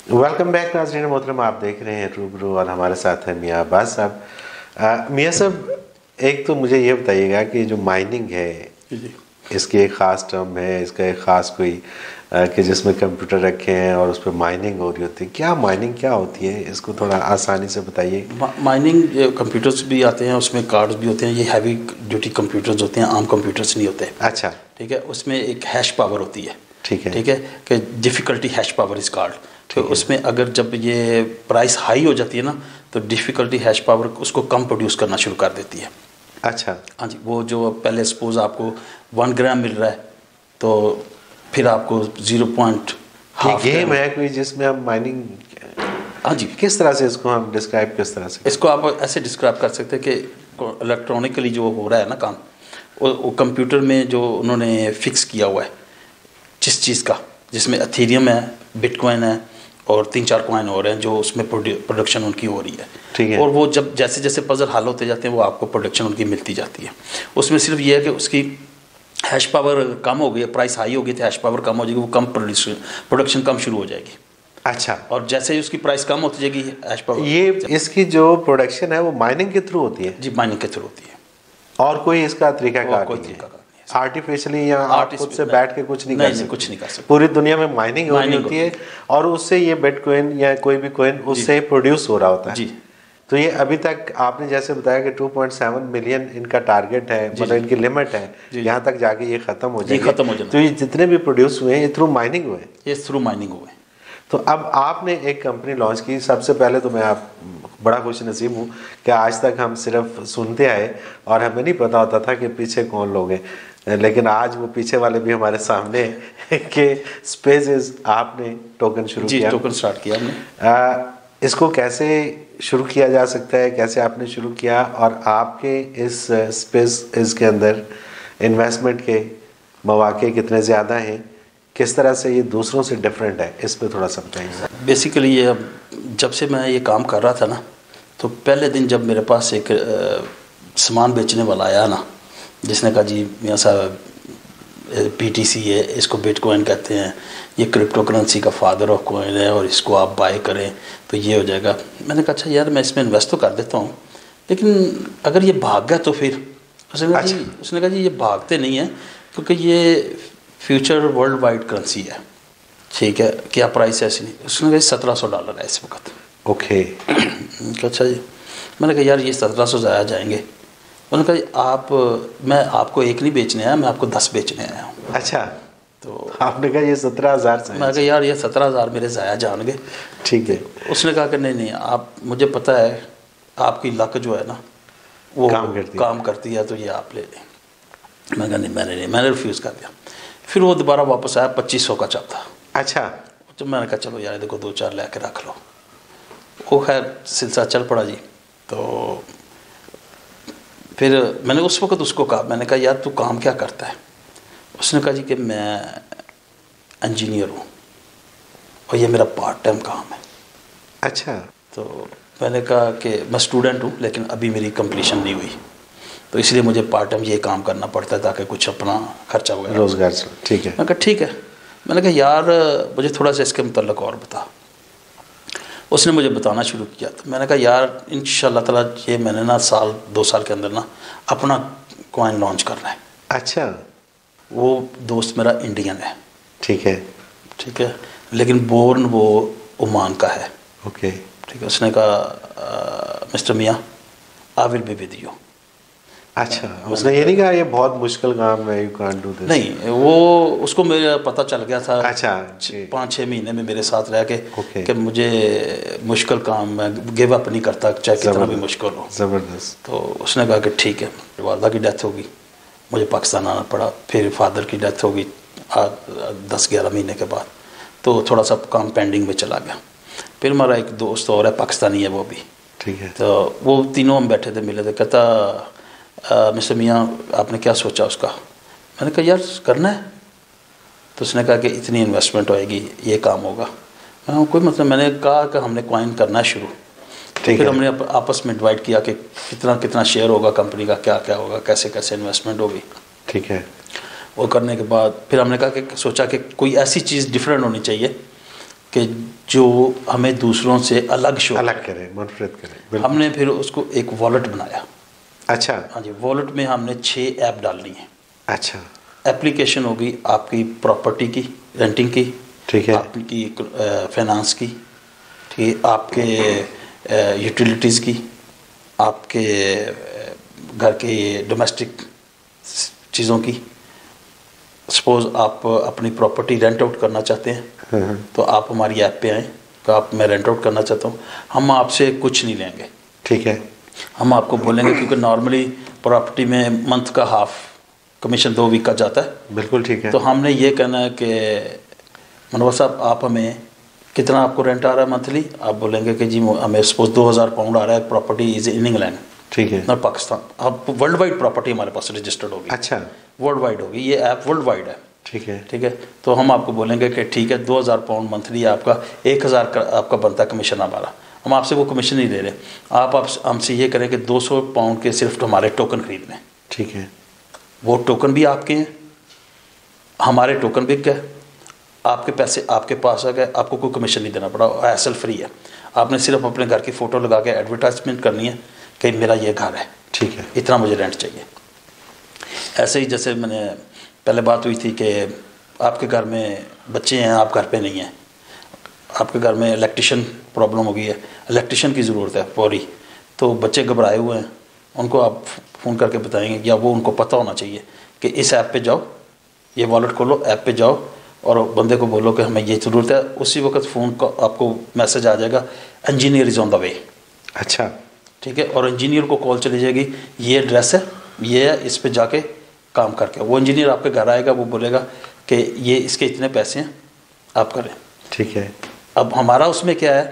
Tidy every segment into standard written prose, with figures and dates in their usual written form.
Welcome back नाज़रीन मोहतरम, आप देख रहे हैं रूबरू और हमारे साथ हैं मियाँ अब्बास साहब। मियाँ साहब, एक तो मुझे ये बताइएगा कि जो माइनिंग है जी इसकी एक ख़ास टर्म है, इसका एक ख़ास कोई कि जिसमें कंप्यूटर रखे हैं और उस पर माइनिंग हो रही होती है। क्या माइनिंग क्या होती है, इसको थोड़ा आसानी से बताइए। माइनिंग कंप्यूटर्स भी आते हैं, उसमें कार्ड्स भी होते हैं। ये हैवी ड्यूटी कंप्यूटर्स होते हैं, आम कंप्यूटर्स नहीं होते। अच्छा, ठीक है। उसमें एक हैश पावर होती है। ठीक है, ठीक है कि डिफ़िकल्टी हैश पावर इस कार्ड। तो उसमें अगर जब ये प्राइस हाई हो जाती है ना, तो डिफ़िकल्टी हैश पावर उसको कम प्रोड्यूस करना शुरू कर देती है। अच्छा, हाँ जी। वो जो पहले सपोज आपको 1 ग्राम मिल रहा है, तो फिर आपको 0.5 गेम है कोई जिसमें हम माइनिंग, हाँ जी, किस तरह से इसको हम डिस्क्राइब किस तरह से? इसको आप ऐसे डिस्क्राइब कर सकते हैं कि इलेक्ट्रॉनिकली जो हो रहा है ना काम, वो कंप्यूटर में जो उन्होंने फिक्स किया हुआ है जिस चीज़ का, जिसमें एथेरियम है, बिटकॉइन है और 3-4 कॉइन हो रहे हैं, जो उसमें प्रोडक्शन उनकी हो रही है। ठीक है। और वो जब जैसे जैसे पजल हल होते जाते हैं, वो आपको प्रोडक्शन उनकी मिलती जाती है। उसमें सिर्फ ये है कि उसकी हैश पावर कम हो गई है, प्राइस हाई हो गई तो हैश पावर कम हो जाएगी, वो कम प्रोडक्शन कम शुरू हो जाएगी। अच्छा, और जैसे ही उसकी प्राइस कम होती जाएगी हैश पावर, ये इसकी जो प्रोडक्शन है वो माइनिंग के थ्रू होती है? जी, माइनिंग के थ्रू होती है। और कोई इसका तरीकाकार कोई नहीं है? तरीका नहीं है। आर्टिफिशियली या आप खुद से बैठ के कुछ नहीं कर सकते? कुछ नहीं कर सकते। पूरी दुनिया में माइनिंग हो रही होती है और उससे ये बिटकॉइन या कोई भी कॉइन उससे प्रोड्यूस हो रहा होता है। जी। तो ये अभी तक आपने जैसे बताया कि 2.7 मिलियन इनका टारगेट है, मतलब इनकी लिमिट है, यहाँ तक जाके ये खत्म हो जाएगी। खत्म हो जाना। तो ये जितने भी प्रोड्यूस हुए हैं ये थ्रू माइनिंग हुए? ये थ्रू माइनिंग हुए। तो अब आपने एक कंपनी लॉन्च की। सबसे पहले तो मैं आप बड़ा खुश नसीब हूँ कि आज तक हम सिर्फ सुनते आए और हमें नहीं पता होता था कि पीछे कौन लोग हैं, लेकिन आज वो पीछे वाले भी हमारे सामने कि स्पेस आपने टोकन शुरू किया। टोकन स्टार्ट किया हमने। इसको कैसे शुरू किया जा सकता है, कैसे आपने शुरू किया, और आपके इस स्पेस के अंदर इन्वेस्टमेंट के मौके कितने ज़्यादा हैं, किस तरह से ये दूसरों से डिफरेंट है, इस पे थोड़ा सा बताइए। बेसिकली ये जब से मैं ये काम कर रहा था ना, तो पहले दिन जब मेरे पास एक सामान बेचने वाला आया ना, जिसने कहा जी मियाँ साहब PTC है, इसको बिटकॉइन कहते हैं, ये क्रिप्टो करेंसी का फादर ऑफ कॉइन है और इसको आप बाय करें तो ये हो जाएगा। मैंने कहा अच्छा यार, मैं इसमें इन्वेस्ट तो कर देता हूँ, लेकिन अगर ये भाग गया तो फिर? उसने कहा जी ये भागते नहीं है, क्योंकि ये फ्यूचर वर्ल्ड वाइड करेंसी है। ठीक है, क्या प्राइस है? ऐसी नहीं। उसने कहा $1700 है इस वक्त। ओके। अच्छा जी। मैंने कहा यार ये 1700 ज़ाया जाएंगे। उन्होंने कहा मैं आपको एक नहीं बेचने आया, मैं आपको 10 बेचने आया हूँ। अच्छा, तो आपने कहा ये 17,000 से? मैं कहा यार ये 17,000 मेरे ज़ाया जाएंगे। ठीक है। उसने कहा कि नहीं आप, मुझे पता है आपकी लक जो है ना वो काम करती है, तो ये आप ले लें। मैं कहा नहीं, मैंने रिफ्यूज़ कर दिया। फिर वो दोबारा वापस आया 2500 का चलता। अच्छा। तो मैंने कहा चलो यार देखो 2-4 ले के रख लो। वो खैर सिलसिला चल पड़ा जी। तो फिर मैंने उस वक्त उसको कहा, मैंने कहा यार तू काम क्या करता है? उसने कहा जी कि मैं इंजीनियर हूँ और ये मेरा पार्ट टाइम काम है। अच्छा। तो मैंने कहा कि मैं स्टूडेंट हूँ, लेकिन अभी मेरी कंप्लीशन नहीं हुई, तो इसलिए मुझे पार्ट टाइम ये काम करना पड़ता है ताकि कुछ अपना खर्चा वगैरह रोज़गार। ठीक है। मैं कहा ठीक है। मैंने कहा यार मुझे थोड़ा सा इसके मतलब और बता। उसने मुझे बताना शुरू किया। तो मैंने कहा यार इंशाल्लाह ताला ये मैंने ना 1-2 साल के अंदर ना अपना कॉइन लॉन्च करना है। अच्छा। वो दोस्त मेरा इंडियन है। ठीक है। ठीक है, लेकिन बोर्न वो ओमान का है। ओके। ठीक है। उसने कहा मिस्टर मियाँ I will be with you. अच्छा, उसने ये नहीं कहा ये बहुत मुश्किल काम है, यू कांट डू दिस? नहीं, वो उसको मेरा पता चल गया था। अच्छा। 5-6 महीने में मेरे साथ रह के कि मुझे मुश्किल काम मैं गिव अप नहीं करता, चाहे कितना भी मुश्किल हो। ज़बरदस्त। तो उसने कहा कि ठीक है। वालदा की डेथ होगी, मुझे पाकिस्तान आना पड़ा। फिर फादर की डेथ होगी 10-11 महीने के बाद, तो थोड़ा सा काम पेंडिंग में चला गया। फिर हमारा एक दोस्त और है, पाकिस्तानी है वो भी। ठीक है। तो वो तीनों हम बैठे थे, मिले थे। कहता मिस्टर मियाँ आपने क्या सोचा उसका? मैंने कहा यार करना है। तो उसने कहा कि इतनी इन्वेस्टमेंट होएगी, ये काम होगा। कोई मतलब, मैंने कहा कि हमने कॉइन करना है शुरू। तो फिर हमने आपस में डिवाइड किया कि कितना शेयर होगा कंपनी का, क्या क्या होगा, कैसे कैसे इन्वेस्टमेंट होगी। ठीक है। वो करने के बाद फिर हमने कहा कि सोचा कि कोई ऐसी चीज़ डिफरेंट होनी चाहिए कि जो हमें दूसरों से अलग शो अलग करें, मुनफरिद करें, बिल्कुल। हमने फिर उसको एक वॉलेट बनाया। अच्छा। हाँ जी, वॉलेट में हमने 6 ऐप डालनी है। अच्छा। एप्लीकेशन होगी आपकी प्रॉपर्टी की, रेंटिंग की, ठीक है, आपकी फाइनेंस की, ठीक है, आपके यूटिलिटीज़ की, आपके घर के डोमेस्टिक चीज़ों की। सपोज़ आप अपनी प्रॉपर्टी रेंट आउट करना चाहते हैं तो आप हमारी ऐप पे आएँ तो आप, मैं रेंट आउट करना चाहता हूँ, हम आपसे कुछ नहीं लेंगे। ठीक है, हम आपको बोलेंगे, क्योंकि नॉर्मली प्रॉपर्टी में मंथ का हाफ कमीशन 2 वीक का जाता है। बिल्कुल ठीक है। तो हमने ये कहना है कि मनोहर साहब, आप हमें कितना आपको रेंट आ रहा है मंथली? आप बोलेंगे कि जी हमें सपोज 2000 पाउंड आ रहा है, प्रॉपर्टी इज इन इंग्लैंड, ठीक है, नॉट पाकिस्तान। अब वर्ल्ड वाइड प्रॉपर्टी हमारे पास रजिस्टर्ड होगी। अच्छा, वर्ल्ड वाइड होगी, ये ऐप वर्ल्ड वाइड है। ठीक है, ठीक है। तो हम आपको बोलेंगे कि ठीक है, 2000 पाउंड मंथली आपका, 1000 का आपका बनता है कमीशन हमारा। हम आपसे वो कमीशन नहीं दे रहे, आप हमसे ये करें कि 200 पाउंड के सिर्फ हमारे टोकन खरीद लें। ठीक है, वो टोकन भी आपके हैं, हमारे टोकन बिक गए, आपके पैसे आपके पास आ गए, आपको कोई कमीशन नहीं देना पड़ा, हैसल फ्री है। आपने सिर्फ अपने घर की फ़ोटो लगा के एडवर्टाइजमेंट करनी है कि मेरा ये घर है, ठीक है, इतना मुझे रेंट चाहिए। ऐसे ही जैसे मैंने पहले बात हुई थी कि आपके घर में बच्चे हैं, आप घर पे नहीं हैं, आपके घर में इलेक्ट्रिशियन प्रॉब्लम हो गई है, इलेक्ट्रिशियन की ज़रूरत है फौरी, तो बच्चे घबराए हुए हैं, उनको आप फ़ोन करके बताएंगे, या वो उनको पता होना चाहिए कि इस ऐप पे जाओ, ये वॉलेट खोलो, ऐप पे जाओ और बंदे को बोलो कि हमें ये ज़रूरत है। उसी वक्त फ़ोन का आपको मैसेज आ जाएगा, engineer is on the way. अच्छा, ठीक है। और इंजीनियर को कॉल चली जाएगी, ये एड्रेस है, ये है, इस पे जाके काम करके वो इंजीनियर आपके घर आएगा, वो बोलेगा कि ये इसके इतने पैसे हैं, आप करें। ठीक है। अब हमारा उसमें क्या है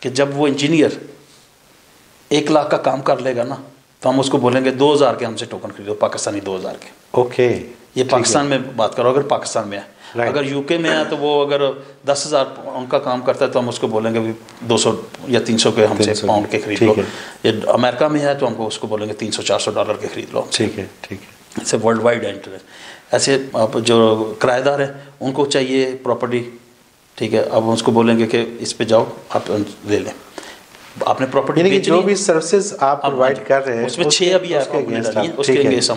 कि जब वो इंजीनियर 1 लाख का काम कर लेगा ना, तो हम उसको बोलेंगे 2000 के हमसे टोकन खरीदो, पाकिस्तानी 2000 के। ओके, ये पाकिस्तान में बात करो, अगर पाकिस्तान में है। अगर यूके में है तो वो अगर 10,000 उनका काम करता है तो हम उसको बोलेंगे भी 200 या 300 के हमसे पाउंड के खरीद लो। ये अमेरिका में है तो हमको उसको बोलेंगे 300-400 डॉलर के खरीद लो। ठीक है, ठीक है। ऐसे वर्ल्ड वाइड एंटर है। ऐसे आप जो किराएदार हैं उनको चाहिए प्रॉपर्टी, ठीक है, अब उसको बोलेंगे कि इस पे जाओ, आप ले लें। आपने प्रॉपर्टी यानी कि जो भी सर्विसेज आप प्रोवाइड कर रहे हैं उसमें 6 अभी उसके अगेंस्ट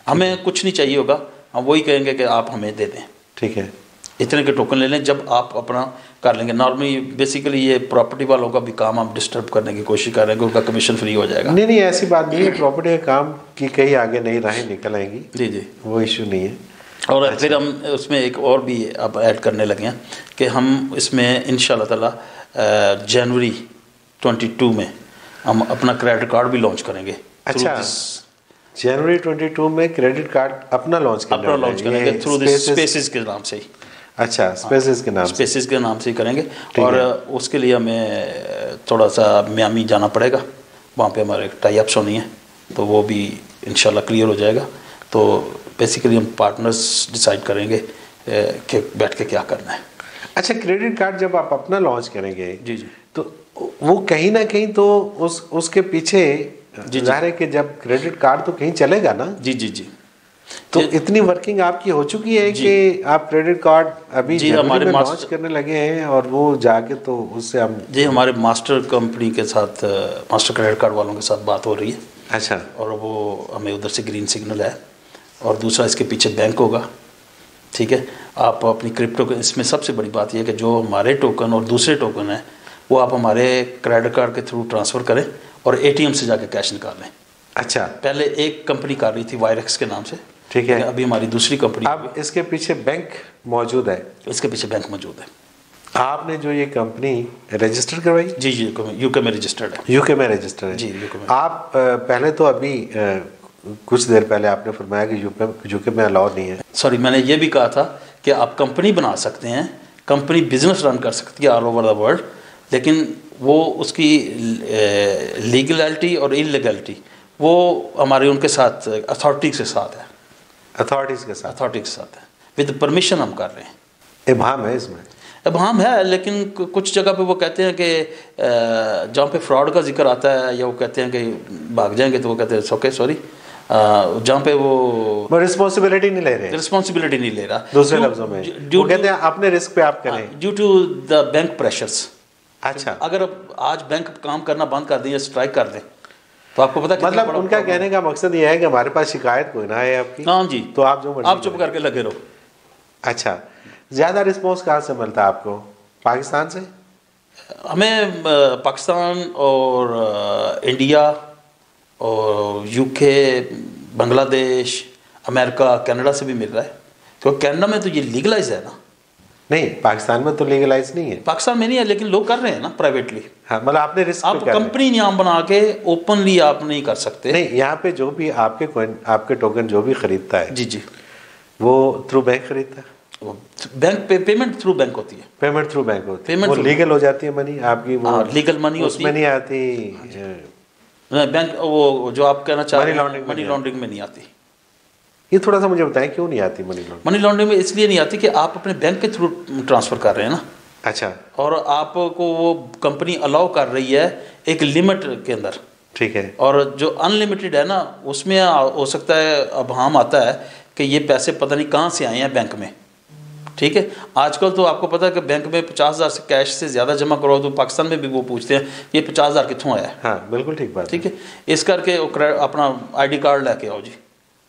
हमें कुछ नहीं चाहिए होगा, हम वही कहेंगे कि आप हमें दे दें। ठीक है, इतने के टोकन ले लें, जब आप अपना कर लेंगे। नॉर्मली बेसिकली ये प्रॉपर्टी वालों का भी काम आप डिस्टर्ब करने की कोशिश कर रहे हैं कि उनका कमीशन फ्री हो जाएगा। नहीं, ऐसी बात नहीं है, प्रॉपर्टी का काम की कहीं आगे नई राहें निकल आएंगी। जी जी, वो इशू नहीं है। और अच्छा, फिर हम उसमें एक और भी अब ऐड करने लगे हैं कि हम इसमें इंशाल्लाह ताला जनवरी 22 में हम अपना क्रेडिट कार्ड भी लॉन्च करेंगे। अच्छा, जनवरी 22 में क्रेडिट कार्ड अपना लॉन्च करेंगे थ्रू दिस स्पेसिस के नाम से ही। अच्छा, स्पेसिस के नाम, स्पेसिस के नाम से ही करेंगे। और उसके लिए हमें थोड़ा सा मियामी जाना पड़ेगा, वहाँ पे हमारे टाई अप्स होनी है, तो वो भी इंशाल्लाह क्लियर हो जाएगा। तो बेसिकली हम पार्टनर्स डिसाइड करेंगे कि बैठ के क्या करना है। अच्छा, क्रेडिट कार्ड जब आप अपना लॉन्च करेंगे, जी जी, तो वो कहीं ना कहीं तो उसके पीछे जाहिर है कि जब क्रेडिट कार्ड तो कहीं चलेगा ना। जी जी जी, तो इतनी वर्किंग आपकी हो चुकी है कि आप क्रेडिट कार्ड अभी हमारे लॉन्च करने लगे हैं, और वो जाके तो उससे हम जी हमारे मास्टर कंपनी के साथ, मास्टर क्रेडिट कार्ड वालों के साथ बात हो रही है। अच्छा, और वो हमें उधर से ग्रीन सिग्नल है, और दूसरा इसके पीछे बैंक होगा। ठीक है, आप अपनी क्रिप्टो, इसमें सबसे बड़ी बात यह है कि जो हमारे टोकन और दूसरे टोकन हैं वो आप हमारे क्रेडिट कार्ड के थ्रू ट्रांसफ़र करें और एटीएम से जाके कैश निकाल लें। अच्छा, पहले एक कंपनी कर रही थी वायरेक्स के नाम से, ठीक है, अभी हमारी दूसरी कंपनी, अब इसके पीछे बैंक मौजूद है। इसके पीछे बैंक मौजूद है। आपने जो ये कंपनी रजिस्टर करवाई? जी जी, यूके में रजिस्टर्ड है। यूके में रजिस्टर है जी, यूके में। आप पहले तो अभी कुछ देर पहले आपने फरमाया कि यूके में अलाउ नहीं है। सॉरी, मैंने ये भी कहा था कि आप कंपनी बना सकते हैं, कंपनी बिजनेस रन कर सकती है ऑल ओवर द वर्ल्ड, लेकिन वो उसकी लीगलिटी और इलीगलिटी वो हमारे उनके साथ अथॉरिटी के साथ है। अथॉरिटीज़ के साथ है, विद परमिशन हम कर रहे हैं। इबाम है इसमें? इबाम है, लेकिन कुछ जगह पे वो कहते हैं कि जहाँ पे फ्रॉड का जिक्र आता है, या वो कहते हैं कि भाग जाएंगे, तो वो कहते हैं ओके सॉरी, जहाँ पे वो रिस्पॉन्सिबिलिटी नहीं ले रहे, रिस्पॉन्सिबिलिटी नहीं ले रहा। दूसरे लफ्जों में वो कहते हैं अपने रिस्क पे आप करें, due to the bank pressures. अच्छा, अगर आज बैंक काम करना बंद कर दें या स्ट्राइक कर दें तो आपको पता है मतलब उनका कहने का मकसद ये है कि हमारे पास शिकायत कोई ना है आपकी, हाँ जी, तो आप जो मर्जी आप चुप करके लगे रहो। अच्छा, ज़्यादा रिस्पॉन्स कहाँ से मिलता है आपको? पाकिस्तान से? हमें पाकिस्तान और इंडिया और यूके, बांग्लादेश, अमेरिका, कनाडा से भी मिल रहा है। तो कनाडा में तो ये लीगलाइज है ना। नहीं, पाकिस्तान में तो लीगलाइज नहीं है। पाकिस्तान में नहीं है, लेकिन लोग कर रहे हैं ना प्राइवेटली। हाँ, मतलब आपने रिस्क आप कंपनी नाम बना के ओपनली आप नहीं कर सकते। नहीं, यहाँ पे जो भी आपके कॉइन, आपके टोकन जो भी खरीदता है, जी जी, वो थ्रू बैंक खरीदता है? बैंक पेमेंट थ्रू बैंक होती है, पेमेंट थ्रू बैंक होती है, पेमेंट वो लीगल हो जाती है मनी आपकी, वो लीगल मनी होती उसमें नहीं आती बैंक, वो जो आप कहना चाह रहे हैं मनी लॉन्ड्रिंग में नहीं आती। ये थोड़ा सा मुझे बताएं क्यों नहीं आती मनी लॉन्ड्रिंग? मनी लॉन्ड्रिंग में इसलिए नहीं आती कि आप अपने बैंक के थ्रू ट्रांसफर कर रहे हैं ना। अच्छा, और आपको वो कंपनी अलाउ कर रही है एक लिमिट के अंदर, ठीक है। और जो अनलिमिटेड है ना, उसमें हो सकता है अब हम आता है कि ये पैसे पता नहीं कहाँ से आए हैं बैंक में, ठीक है। आजकल तो आपको पता है कि बैंक में 50,000 से कैश से ज़्यादा जमा करो तो पाकिस्तान में भी वो पूछते हैं ये 50,000 कितों आया है। हाँ, बिल्कुल ठीक बात, ठीक है। इस करके अपना ID कार्ड लेके आओ जी,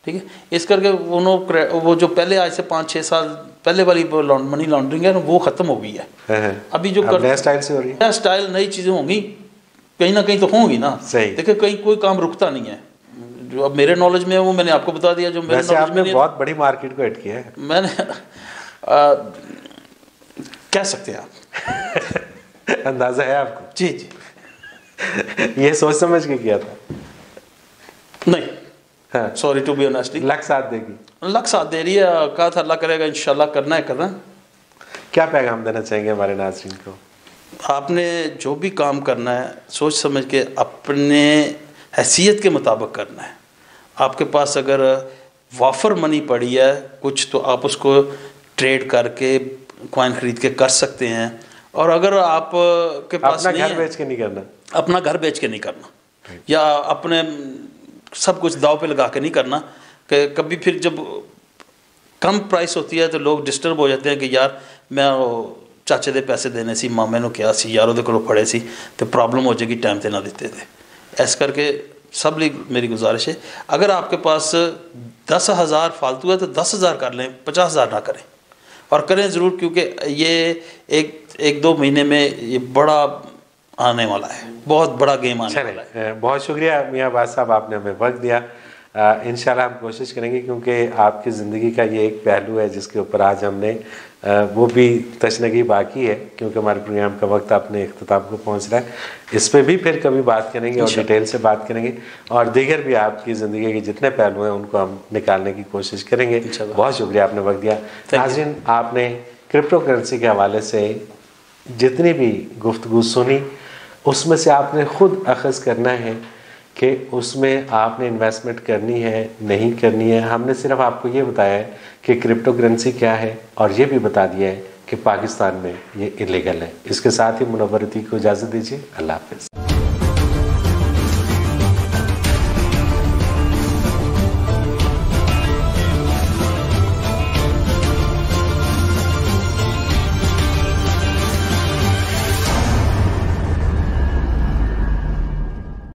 ठीक है। इस करके वो जो पहले आज से 5-6 साल पहले वाली मनी लॉन्ड्रिंग है वो ख़त्म हो गई है। अभी जो नया स्टाइल से हो रही है, नया स्टाइल, नई चीज़ें होंगी, कहीं ना कहीं तो होंगी ना। सही। देखिए कहीं कोई काम रुकता नहीं है। जो अब मेरे नॉलेज में है वो मैंने आपको बता दिया। जो मेरे वैसे नॉलेज आपने में बहुत बड़ी मार्केट को हिट किया है। मैंने कह सकते हैं आप। अंदाजा है आपको? जी जी। ये सोच समझ के किया था? नहीं, हाँ, sorry to be honestly. Luck साथ देगी, लक साथ दे रही है, कहा था अल्लाह करेगा, इंशाल्लाह करना है करना। क्या पैगाम देना चाहेंगे हमारे नाज़रीन को? आपने जो भी काम करना है सोच समझ के अपने हैसियत के मुताबिक करना है। आपके पास अगर वाफर मनी पड़ी है कुछ, तो आप उसको ट्रेड करके कॉइन खरीद के कर सकते हैं। और अगर आप के पास अपना घर बेच के नहीं करना, अपना घर बेच के नहीं करना, या अपने सब कुछ दाव पे लगा के नहीं करना। कि कभी फिर जब कम प्राइस होती है तो लोग डिस्टर्ब हो जाते हैं कि यार मैं चाचे दे पैसे देने सी, मामे नूं क्या सी, यार ਉਹਦੇ ਕੋਲੋਂ फड़े सी, तो प्रॉब्लम हो जाएगी, टाइम पे ना देते थे। इस करके सब लिए मेरी गुजारिश है, अगर आपके पास 10,000 फालतू है तो 10,000 कर लें, 50,000 ना करें। और करें ज़रूर, क्योंकि ये एक दो महीने में ये बड़ा आने वाला है, बहुत बड़ा गेम आने वाला है। बहुत शुक्रिया मियाँ अब्बास साहब, आपने हमें वक्त दिया। इंशाल्लाह हम कोशिश करेंगे, क्योंकि आपकी ज़िंदगी का ये एक पहलू है जिसके ऊपर आज हमने वो भी तशनगी बाकी है, क्योंकि हमारे प्रोग्राम का वक्त अपने इख्तिताम को पहुंच रहा है। इस पर भी फिर कभी बात करेंगे और डिटेल से बात करेंगे, और दीगर भी आपकी ज़िंदगी के जितने पहलू हैं उनको हम निकालने की कोशिश करेंगे। बहुत शुक्रिया, आपने वक्त दिया। नाज़रीन, आपने क्रिप्टो करेंसी के हवाले से जितनी भी गुफ्तगू सुनी, उसमें से आपने ख़ुद अख़ज़ करना है कि उसमें आपने इन्वेस्टमेंट करनी है नहीं करनी है। हमने सिर्फ आपको ये बताया है कि क्रिप्टो करेंसी क्या है, और ये भी बता दिया है कि पाकिस्तान में ये इलीगल है। इसके साथ ही मुनव्वर अतीक को इजाज़त दीजिए। अल्लाह हाफ़िज़।